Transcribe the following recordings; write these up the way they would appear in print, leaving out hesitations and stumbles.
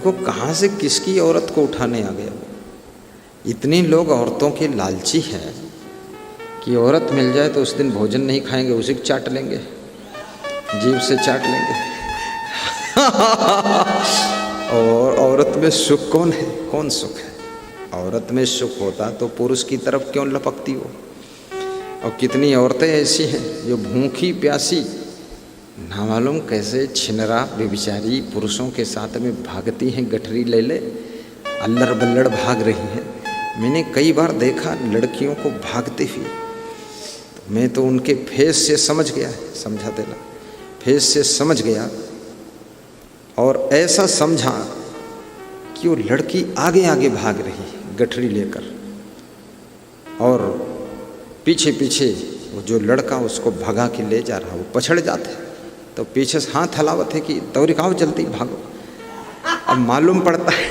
देखो कहाँ से किसकी औरत को उठाने आ गया। इतने लोग औरतों के लालची हैं कि औरत मिल जाए तो उस दिन भोजन नहीं खाएंगे, उसी को चाट लेंगे, जीभ से चाट लेंगे। और औरत में सुख कौन है? कौन सुख है? औरत में सुख होता तो पुरुष की तरफ क्यों लपकती हो? और कितनी औरतें ऐसी हैं जो भूखी प्यासी ना मालूम कैसे छिनरा बेबिचारी पुरुषों के साथ में भागती हैं, गठरी ले ले अल्लड़ बल्लड़ भाग रही हैं। मैंने कई बार देखा लड़कियों को भागते हुए, तो मैं तो उनके फेस से समझ गया, समझा देना, फेस से समझ गया और ऐसा समझा कि वो लड़की आगे आगे भाग रही है गठरी लेकर और पीछे पीछे वो जो लड़का उसको भगा के ले जा रहा, वो पछड़ जाते तो पीछे से हाथ हलावत है कि दौड़िकाओ जल्दी भागो। अब मालूम पड़ता है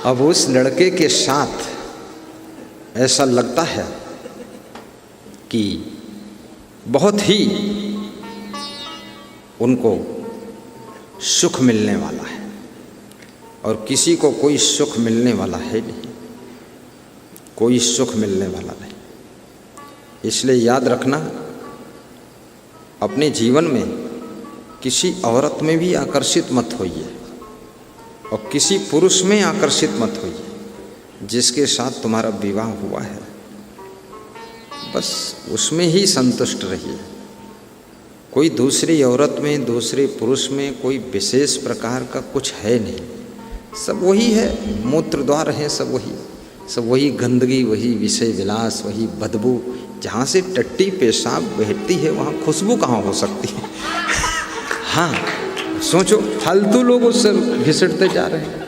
अब उस लड़के के साथ ऐसा लगता है कि बहुत ही उनको सुख मिलने वाला है और किसी को कोई सुख मिलने वाला है नहीं, कोई सुख मिलने वाला नहीं। इसलिए याद रखना, अपने जीवन में किसी औरत में भी आकर्षित मत होइए और किसी पुरुष में आकर्षित मत होइए जिसके साथ तुम्हारा विवाह हुआ है, बस उसमें ही संतुष्ट रहिए। कोई दूसरी औरत में, दूसरे पुरुष में कोई विशेष प्रकार का कुछ है नहीं, सब वही है, मूत्र द्वार है, सब वही गंदगी, वही विषय विलास, वही बदबू। जहाँ से टट्टी पेशाब बहती है वहाँ खुशबू कहाँ हो सकती है? हाँ सोचो, फालतू लोग उससे घिसटते जा रहे हैं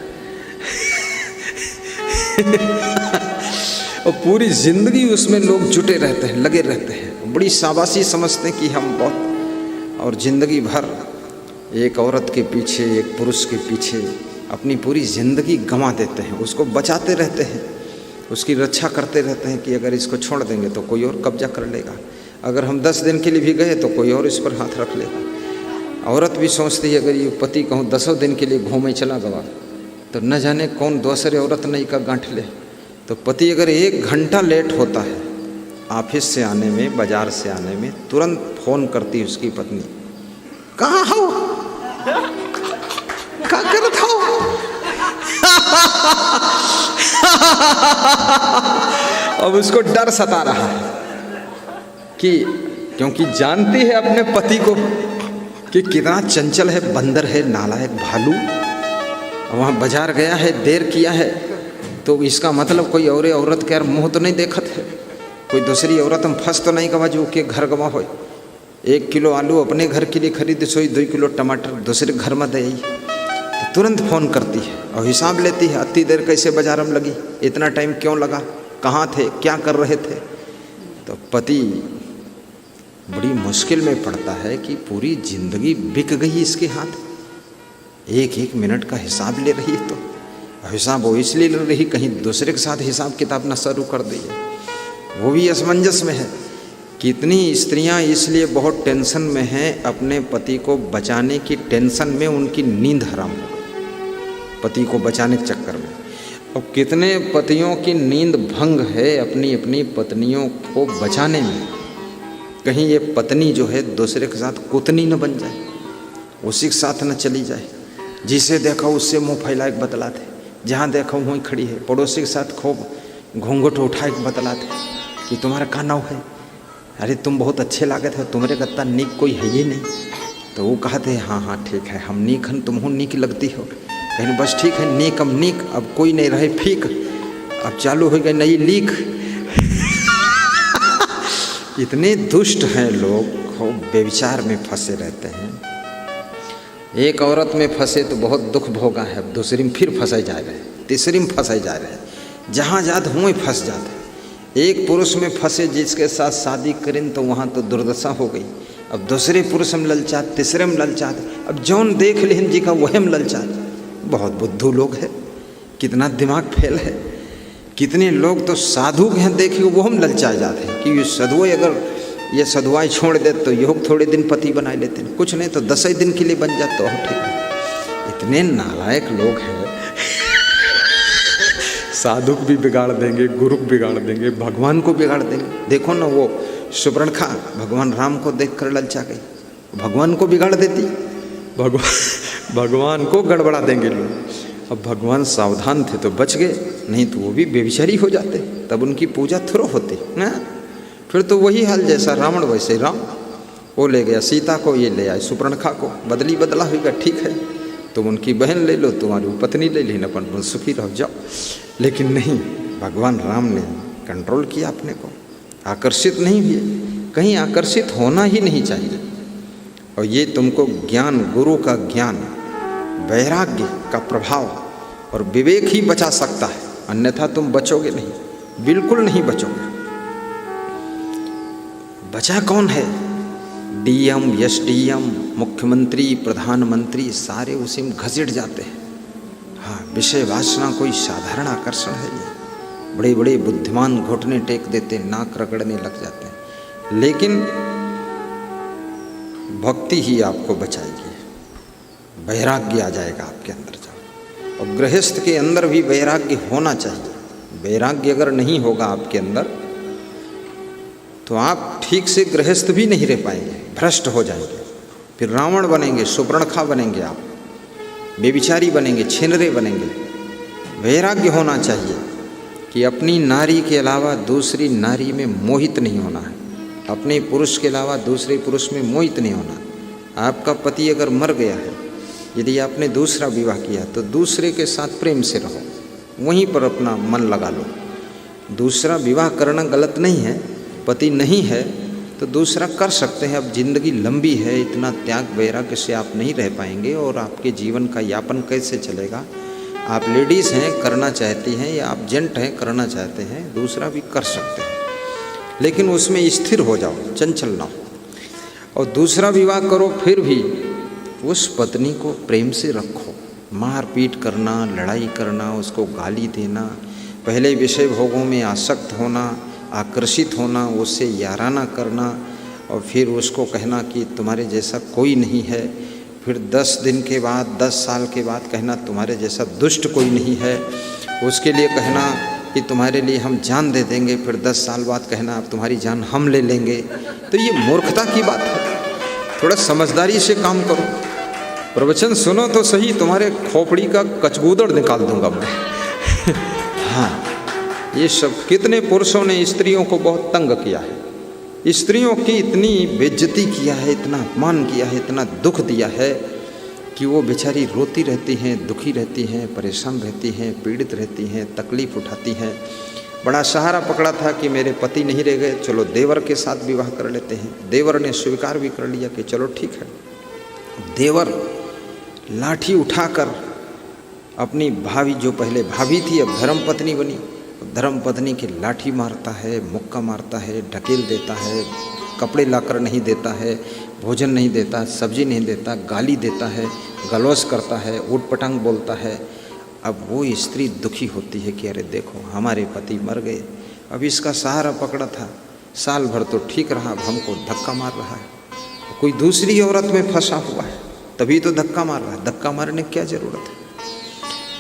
और पूरी जिंदगी उसमें लोग जुटे रहते हैं, लगे रहते हैं, बड़ी शाबाशी समझते हैं कि हम बहुत, और जिंदगी भर एक औरत के पीछे, एक पुरुष के पीछे अपनी पूरी ज़िंदगी गंवा देते हैं, उसको बचाते रहते हैं, उसकी रक्षा करते रहते हैं कि अगर इसको छोड़ देंगे तो कोई और कब्जा कर लेगा, अगर हम 10 दिन के लिए भी गए तो कोई और इस पर हाथ रख लेगा। औरत भी सोचती है अगर ये पति कहूँ 10 दिन के लिए घूमे चला गवा तो न जाने कौन दूसरे औरत नहीं का गांठ ले। तो पति अगर 1 घंटा लेट होता है ऑफिस से आने में, बाजार से आने में, तुरंत फ़ोन करती है उसकी पत्नी, कहाँ हो, क्या करत हो? अब उसको डर सता रहा है कि क्योंकि जानती है अपने पति को कि कितना चंचल है, बंदर है, नालायक भालू, वहाँ बाजार गया है, देर किया है, तो इसका मतलब कोई और औरत के यार मुँह तो नहीं देखत है, कोई दूसरी औरत हम फंस तो नहीं गवा जो के घर गवा हो। 1 किलो आलू अपने घर के लिए खरीदे, सोई 2 किलो टमाटर दूसरे घर में दे, तो तुरंत फ़ोन करती है और हिसाब लेती है, इतनी देर कैसे बाजार में लगी, इतना टाइम क्यों लगा, कहाँ थे, क्या कर रहे थे। तो पति बड़ी मुश्किल में पड़ता है कि पूरी ज़िंदगी बिक गई इसके हाथ, 1-1 मिनट का हिसाब ले रही है। तो हिसाब वो इसलिए ले रही कहीं दूसरे के साथ हिसाब किताब ना शुरू कर दी है, वो भी असमंजस में है। कितनी स्त्रियां इसलिए बहुत टेंशन में हैं, अपने पति को बचाने की टेंशन में उनकी नींद हराम हो गई पति को बचाने के चक्कर में। और कितने पतियों की नींद भंग है अपनी अपनी पत्नियों को बचाने में, कहीं ये पत्नी जो है दूसरे के साथ कुतनी न बन जाए, उसी के साथ न चली जाए, जिसे देखा उससे मुँह फैला के बतलाते, जहाँ देखा वहीं खड़ी है, पड़ोसी के साथ खूब घूंघट उठा के बतलाते कि तुम्हारा का नाव है, अरे तुम बहुत अच्छे लागत है, तुम्हारे गत्ता नीक कोई है ही नहीं। तो वो कहते हैं हाँ ठीक है, हम नीक हन, तुम हो नीक लगती हो, कहीं बस ठीक है, नीक हम नीक, अब कोई नहीं रहे फीक, अब चालू हो गई नई लीक। इतने दुष्ट हैं लोग, खूब बेविचार में फंसे रहते हैं। एक औरत में फंसे तो बहुत दुख भोगा है, अब दूसरी में फिर फंसे जा रहे हैं, तीसरी में फंसे जा रहे हैं, जहाँ जात हुए फंस जाते। एक पुरुष में फंसे जिसके साथ शादी करें तो वहाँ तो दुर्दशा हो गई, अब दूसरे पुरुष में ललचात, तीसरे में ललचात, अब जौन देख लें जी का वह में ललचात। बहुत बुद्धू लोग हैं, कितना दिमाग फेल है। कितने लोग तो साधु हैं देखिए वो हम ललचा जाते हैं कि ये साधुएं अगर ये साधुआई छोड़ दे तो योग थोड़े दिन पति बना लेते हैं, कुछ नहीं तो 10 दिन के लिए बन जाते हो ठीक है। इतने नालायक लोग हैं, साधु भी बिगाड़ देंगे, गुरु बिगाड़ देंगे, भगवान को बिगाड़ देंगे। देखो ना वो सुपर्णखा भगवान राम को देखकर ललचा गई, भगवान को बिगाड़ देती, भगवान को गड़बड़ा देंगे लोग। अब भगवान सावधान थे तो बच गए, नहीं तो वो भी बेविचारी हो जाते, तब उनकी पूजा थोड़ा होती ना। फिर तो वही हाल जैसा रावण वैसे राम, वो ले गया सीता को, ये ले आए सुपर्णखा को, बदली बदला होगा, ठीक है तुम उनकी बहन ले लो, तुम्हारी पत्नी ले ली, अपन सुखी रह जाओ। लेकिन नहीं, भगवान राम ने कंट्रोल किया अपने को, आकर्षित नहीं हुए, कहीं आकर्षित होना ही नहीं चाहिए। और ये तुमको ज्ञान, गुरु का ज्ञान, वैराग्य का प्रभाव और विवेक ही बचा सकता है, अन्यथा तुम बचोगे नहीं, बिल्कुल नहीं बचोगे। बचा कौन है? डीएम, एसडीएम, मुख्यमंत्री, प्रधानमंत्री सारे उसी में घसीट जाते हैं। हाँ, विषय वासना कोई साधारण आकर्षण है ये। बड़े बड़े बुद्धिमान घुटने टेक देते, नाक रगड़ने लग जाते हैं, लेकिन भक्ति ही आपको बचाएगी, वैराग्य आ जाएगा आपके अंदर जाओ। और गृहस्थ के अंदर भी वैराग्य होना चाहिए। वैराग्य अगर नहीं होगा आपके अंदर तो आप ठीक से गृहस्थ भी नहीं रह पाएंगे, भ्रष्ट हो जाएंगे, फिर रावण बनेंगे, सुपर्णखा बनेंगे, आप बेविचारी बनेंगे, छिनरे बनेंगे। वैराग्य होना चाहिए कि अपनी नारी के अलावा दूसरी नारी में मोहित नहीं होना है, अपने पुरुष के अलावा दूसरे पुरुष में मोहित नहीं होना। आपका पति अगर मर गया है, यदि आपने दूसरा विवाह किया तो दूसरे के साथ प्रेम से रहो, वहीं पर अपना मन लगा लो। दूसरा विवाह करना गलत नहीं है, पति नहीं है तो दूसरा कर सकते हैं। अब जिंदगी लंबी है, इतना त्याग वैराग्य से आप नहीं रह पाएंगे और आपके जीवन का यापन कैसे चलेगा। आप लेडीज़ हैं, करना चाहती हैं, या आप जेंट हैं, करना चाहते हैं, दूसरा भी कर सकते हैं, लेकिन उसमें स्थिर हो जाओ, चंचल ना हो। और दूसरा विवाह करो, फिर भी उस पत्नी को प्रेम से रखो। मारपीट करना, लड़ाई करना, उसको गाली देना, पहले विषय भोगों में आसक्त होना, आकर्षित होना, उससे याराना करना, और फिर उसको कहना कि तुम्हारे जैसा कोई नहीं है, फिर 10 दिन के बाद, 10 साल के बाद कहना तुम्हारे जैसा दुष्ट कोई नहीं है, उसके लिए कहना कि तुम्हारे लिए हम जान दे देंगे, फिर 10 साल बाद कहना अब तुम्हारी जान हम ले लेंगे। तो ये मूर्खता की बात है, थोड़ा समझदारी से काम करो। प्रवचन सुनो तो सही, तुम्हारे खोपड़ी का कचगूदड़ निकाल दूंगा मैं। हाँ, ये सब कितने पुरुषों ने स्त्रियों को बहुत तंग किया है, स्त्रियों की इतनी बेइज्जती किया है, इतना अपमान किया है, इतना दुख दिया है कि वो बेचारी रोती रहती हैं, दुखी रहती हैं, परेशान रहती हैं, पीड़ित रहती हैं, तकलीफ़ उठाती हैं। बड़ा सहारा पकड़ा था कि मेरे पति नहीं रह गए, चलो देवर के साथ विवाह कर लेते हैं। देवर ने स्वीकार भी कर लिया कि चलो ठीक है। देवर लाठी उठाकर अपनी भाभी, जो पहले भाभी थी अब धर्मपत्नी बनी, धर्मपत्नी की लाठी मारता है, मुक्का मारता है, ढकेल देता है, कपड़े लाकर नहीं देता है, भोजन नहीं देता, सब्जी नहीं देता, गाली देता है, गलौज करता है, उटपटांग बोलता है। अब वो स्त्री दुखी होती है कि अरे देखो हमारे पति मर गए, अब इसका सहारा पकड़ा था, साल भर तो ठीक रहा, अब हमको धक्का मार रहा है। कोई दूसरी औरत में फंसा हुआ है तभी तो धक्का मार रहा है। धक्का मारने की क्या ज़रूरत है?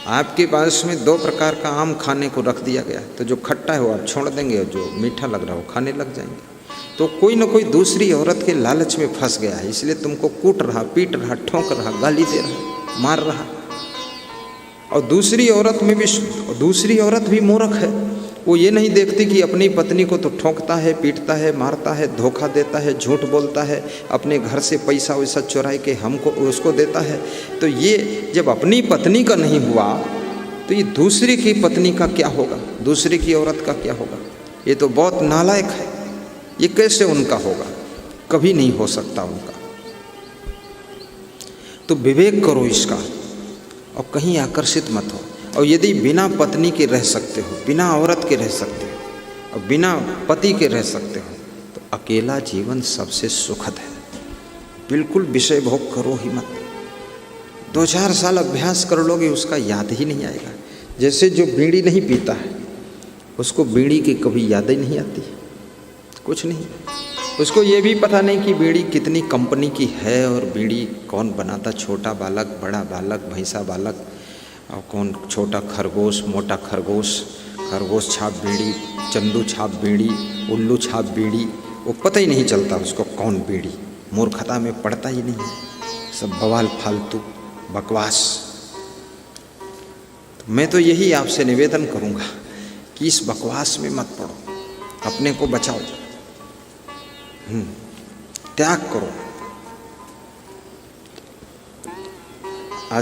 आपके पास में 2 प्रकार का आम खाने को रख दिया गया, तो जो खट्टा है वो आप छोड़ देंगे और जो मीठा लग रहा है वो खाने लग जाएंगे। तो कोई ना कोई दूसरी औरत के लालच में फंस गया है, इसलिए तुमको कूट रहा, पीट रहा, ठोक रहा, गाली दे रहा, मार रहा। और दूसरी औरत भी मूर्ख है, वो ये नहीं देखती कि अपनी पत्नी को तो ठोकता है, पीटता है, मारता है, धोखा देता है, झूठ बोलता है, अपने घर से पैसा वैसा चुराए के हमको उसको देता है। तो ये जब अपनी पत्नी का नहीं हुआ तो ये दूसरी की पत्नी का क्या होगा, दूसरी की औरत का क्या होगा? ये तो बहुत नालायक है, ये कैसे उनका होगा? कभी नहीं हो सकता उनका। तो विवेक करो इसका और कहीं आकर्षित मत हो। और यदि बिना पत्नी के रह सकते हो, बिना औरत के रह सकते हो और बिना पति के रह सकते हो, तो अकेला जीवन सबसे सुखद है। बिल्कुल विषय भोग करो ही मत। 2-4 साल अभ्यास कर लोगे, उसका याद ही नहीं आएगा। जैसे जो बीड़ी नहीं पीता है उसको बीड़ी की कभी याद ही नहीं आती, कुछ नहीं। उसको ये भी पता नहीं कि बीड़ी कितनी कंपनी की है और बीड़ी कौन बनाता, छोटा बालक, बड़ा बालक, भैंसा बालक, और कौन छोटा खरगोश, मोटा खरगोश, खरगोश छाप बीड़ी, चंदू छाप बीड़ी, उल्लू छाप बीड़ी, वो पता ही नहीं चलता उसको कौन बीड़ी। मूर्खता में पड़ता ही नहीं, सब बवाल फालतू बकवास। तो मैं तो यही आपसे निवेदन करूँगा कि इस बकवास में मत पड़ो, अपने को बचाओ, त्याग करो।